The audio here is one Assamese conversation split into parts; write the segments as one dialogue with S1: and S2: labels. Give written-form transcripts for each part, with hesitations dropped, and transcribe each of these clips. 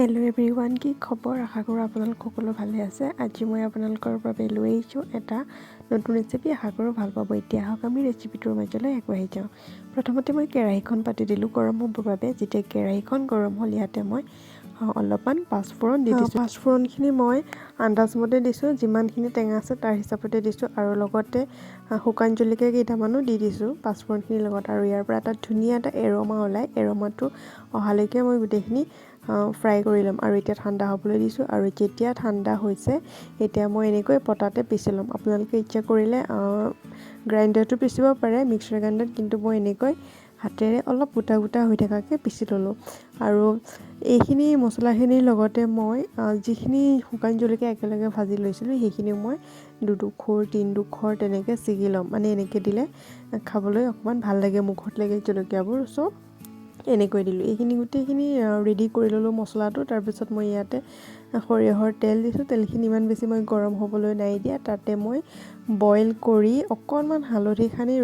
S1: হেল্ল' এভৰিৱান, কি খবৰ? আশা কৰোঁ আপোনালোক সকলো ভালে আছে। আজি মই আপোনালোকৰ বাবে লৈ আহিছোঁ এটা নতুন ৰেচিপি। আশা কৰোঁ ভাল পাব। এতিয়া আহক আমি ৰেচিপিটোৰ মাজলৈ আগবাঢ়ি যাওঁ। প্ৰথমতে মই কেৰাহীখন পাতি দিলোঁ গৰম হ'বৰ বাবে। যেতিয়া কেৰাহীখন গৰম হ'ল, ইয়াতে মই অলপমান পাঁচফোৰণ দি দিছোঁ। পাঁচফোৰণখিনি মই আন্দাজমতে দিছোঁ, যিমানখিনি টেঙা আছে তাৰ হিচাপতে দিছোঁ, আৰু লগতে শুকান জলকীয়া কেইটামানো দি দিছোঁ পাঁচফোৰণখিনিৰ লগত। আৰু ইয়াৰ পৰা এটা ধুনীয়া এটা এৰমা ওলায়। এৰমাটো অহালৈকে মই গোটেইখিনি ফ্ৰাই কৰি ল'ম। আৰু এতিয়া ঠাণ্ডা হ'বলৈ দিছোঁ, আৰু যেতিয়া ঠাণ্ডা হৈছে এতিয়া মই এনেকৈ পটাতে পিচি ল'ম। আপোনালোকে ইচ্ছা কৰিলে গ্ৰাইণ্ডাৰটো পিচিব পাৰে, মিক্সাৰ গ্ৰাইণ্ডাৰত, কিন্তু মই এনেকৈ হাতেৰে অলপ গোটা গোটা হৈ থকাকৈ পিচি ল'লোঁ। আৰু এইখিনি মছলাখিনিৰ লগতে মই যিখিনি শুকান জলকীয়া একেলগে ভাজি লৈছিলোঁ সেইখিনিও মই দুডোখৰ তিনিডোখৰ তেনেকৈ ছিগি ল'ম। মানে এনেকৈ দিলে খাবলৈ অকণমান ভাল লাগে, মুখত লাগে জলকীয়াবোৰ। চ' এনেকৈ দিলোঁ। এইখিনি গোটেইখিনি ৰেডি কৰি ল'লোঁ মছলাটো। তাৰপিছত মই ইয়াতে সৰিয়হৰ তেল দিছোঁ। তেলখিনি ইমান বেছি মই গৰম হ'বলৈ নাই দিয়া। তাতে মই বইল কৰি অকণমান হালধি সানি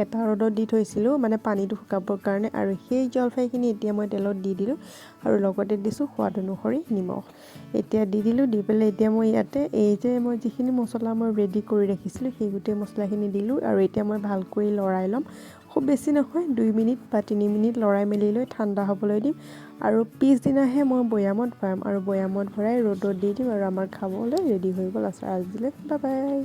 S1: এটা ৰ'দত দি থৈছিলোঁ, মানে পানীটো শুকাবৰ কাৰণে। আৰু সেই জলফাইখিনি এতিয়া মই তেলত দি দিলোঁ, আৰু লগতে দিছোঁ সোৱাদ অনুসৰি নিমখ। এতিয়া দি দিলোঁ। দি পেলাই এতিয়া মই ইয়াতে মই যিখিনি মছলা মই ৰেডি কৰি ৰাখিছিলোঁ সেই গোটেই মছলাখিনি দিলোঁ, আৰু এতিয়া মই ভালকৈ লৰাই ল'ম। খুব বেছি নহয়, 2 মিনিট বা 3 মিনিট লৰাই মেলি লৈ ঠাণ্ডা হ'বলৈ দিম। আৰু পিছদিনাহে মই বৈয়ামত ভৰাম, আৰু বৈয়ামত ভৰাই ৰ'দত দি দিম, আৰু আমাৰ খাবলৈ ৰেডি হৈ গ'ল আচাৰ। আজিলৈ বাই বাই।